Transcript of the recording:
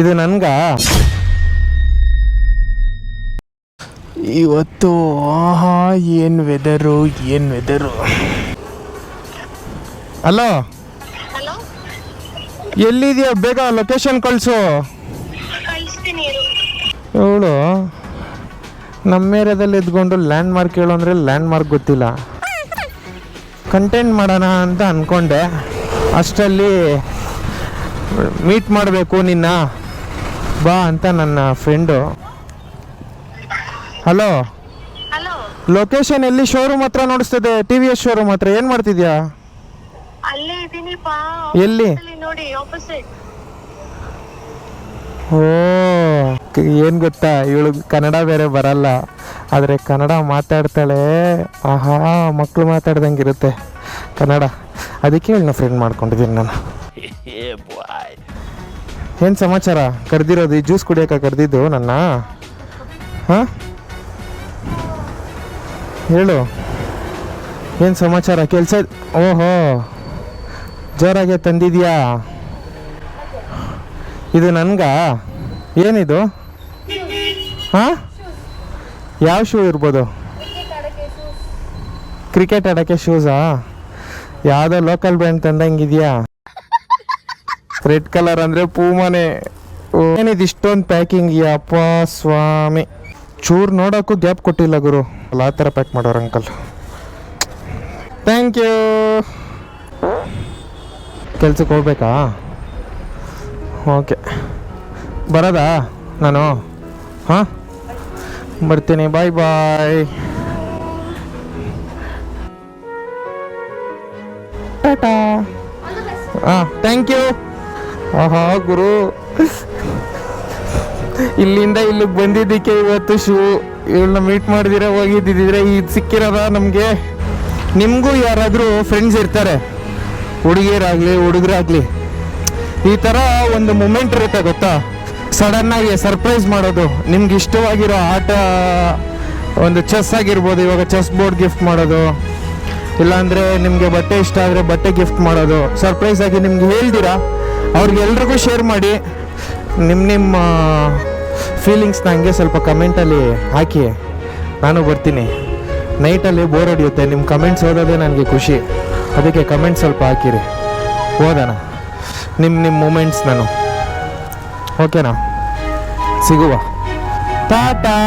ಇದು ನನ್ಗ ಇವತ್ತು ಆಹಾ ಏನು ವೆದರು. ಹಲೋ, ಎಲ್ಲಿದೆಯಾ? ಬೇಗ ಲೊಕೇಶನ್ ಕಳಿಸು. ಇವಳು ನಮ್ಮ ಏರಿಯಾದಲ್ಲಿ ಇದ್ಕೊಂಡು ಲ್ಯಾಂಡ್ ಮಾರ್ಕ್ ಹೇಳು ಅಂದರೆ ಲ್ಯಾಂಡ್ ಮಾರ್ಕ್ ಗೊತ್ತಿಲ್ಲ. ಕಂಟೆಂಟ್ ಮಾಡೋಣ ಅಂತ ಅಂದ್ಕೊಂಡೆ, ಅಷ್ಟರಲ್ಲಿ ಮೀಟ್ ಮಾಡಬೇಕು ನಿನ್ನ, ಬಾ ಅಂತ ನನ್ನ ಫ್ರೆಂಡು. ಹಲೋ, ಲೊಕೇಶನ್ ಎಲ್ಲಿ? ಶೋರೂಮ್ ಹತ್ರ ನೋಡಿಸ್ತದೆ, ಟಿ ವಿ ಎಸ್ ಶೋರೂಮ್ ಹತ್ರ. ಏನು ಮಾಡ್ತಿದ್ಯಾ? ಎಲ್ಲಿ? ಓ, ಏನು ಗೊತ್ತಾ, ಇವಳು ಕನ್ನಡ ಬೇರೆ ಬರಲ್ಲ, ಆದರೆ ಕನ್ನಡ ಮಾತಾಡ್ತಾಳೆ. ಆಹಾ, ಮಕ್ಕಳು ಮಾತಾಡ್ದಂಗಿರುತ್ತೆ ಕನ್ನಡ. ಅದಕ್ಕೆ ಇವಳನ್ನ ಫ್ರೆಂಡ್ ಮಾಡ್ಕೊಂಡಿದ್ದೀನಿ ನಾನು. ಏನು ಸಮಾಚಾರ? ಕರೆದಿರೋದು ಈ ಜ್ಯೂಸ್ ಕುಡಿಯೋಕೆ ಕರೆದಿದ್ದು ನನ್ನ? ಹಾಂ, ಹೇಳು, ಏನು ಸಮಾಚಾರ? ಕೆಲಸ? ಓಹೋ, ಜೋರಾಗೆ ತಂದಿದ್ಯಾ? ಇದು ನನ್ಗ? ಏನಿದು? ಹಾಂ, ಯಾವ ಶೂ ಇರ್ಬೋದು? ಕ್ರಿಕೆಟ್ ಆಡೋಕ್ಕೆ ಶೂಸಾ? ಯಾವುದೋ ಲೋಕಲ್ ಬ್ರ್ಯಾಂಡ್ ತಂದಂಗಿದೆಯಾ? ರೆಡ್ ಕಲರ್ ಅಂದರೆ ಪೂಮಾನೆ. ಏನಿದು ಇಷ್ಟೊಂದು ಪ್ಯಾಕಿಂಗ್? ಯಪ್ಪ ಸ್ವಾಮಿ, ಚೂರು ನೋಡೋಕ್ಕೂ ಗ್ಯಾಪ್ ಕೊಟ್ಟಿಲ್ಲ ಗುರು. ಆ ಥರ ಪ್ಯಾಕ್ ಮಾಡೋರು ಅಂಕಲ್. Thank you. ಕೆಲ್ಸಕ್ಕೆ ಹೋಗ್ಬೇಕಾ? ಓಕೆ, ಬರೋದಾ ನಾನು? ಹಾಂ, ಬರ್ತೀನಿ. ಬಾಯ್ ಬಾಯ್. ಟಾಟಾ. ಹಾಂ, ಥ್ಯಾಂಕ್ ಯು. ಆಹಾ ಗುರು, ಇಲ್ಲಿಂದ ಇಲ್ಲಿಗೆ ಬಂದಿದ್ದಕ್ಕೆ ಇವತ್ತು ಶೂ. ಇವಳನ್ನ ಮೀಟ್ ಮಾಡಿದಿರ ಹೋಗಿದ್ದಿದ್ರೆ ಇದು ಸಿಕ್ಕಿರೋದ ನಮಗೆ. ನಿಮಗೂ ಯಾರಾದರೂ ಫ್ರೆಂಡ್ಸ್ ಇರ್ತಾರೆ, ಹುಡುಗಿಯರಾಗಲಿ ಹುಡುಗರಾಗಲಿ, ಈ ಥರ ಒಂದು ಮೂಮೆಂಟ್ ಇರುತ್ತೆ ಗೊತ್ತಾ, ಸಡನ್ನಾಗಿ ಸರ್ಪ್ರೈಸ್ ಮಾಡೋದು. ನಿಮ್ಗೆ ಇಷ್ಟವಾಗಿರೋ ಆಟ, ಒಂದು ಚೆಸ್ ಆಗಿರ್ಬೋದು, ಇವಾಗ ಚೆಸ್ ಬೋರ್ಡ್ ಗಿಫ್ಟ್ ಮಾಡೋದು, ಇಲ್ಲಾಂದರೆ ನಿಮಗೆ ಬಟ್ಟೆ ಇಷ್ಟ ಆದರೆ ಬಟ್ಟೆ ಗಿಫ್ಟ್ ಮಾಡೋದು. ಸರ್ಪ್ರೈಸ್ ಆಗಿ ನಿಮ್ಗೆ ಹೇಳ್ದಿರಾ ಅವ್ರಿಗೆಲ್ರಿಗೂ ಶೇರ್ ಮಾಡಿ. ನಿಮ್ಮ ಫೀಲಿಂಗ್ಸ್ನ ಹಂಗೆ ಸ್ವಲ್ಪ ಕಮೆಂಟಲ್ಲಿ ಹಾಕಿ. ನಾನು ಬರ್ತೀನಿ. ನೈಟಲ್ಲಿ ಬೋರ್ ಹೊಡೆಯುತ್ತೆ, ನಿಮ್ಮ ಕಮೆಂಟ್ಸ್ ಓದೋದೇ ನನಗೆ ಖುಷಿ. ಅದಕ್ಕೆ ಕಮೆಂಟ್ ಸ್ವಲ್ಪ ಹಾಕಿರಿ, ಓದೋಣ ನಿಮ್ಮ ಮೂಮೆಂಟ್ಸ್. ನಾನು ಓಕೆನಾ? ಸಿಗುವ. ಟಾಟಾ.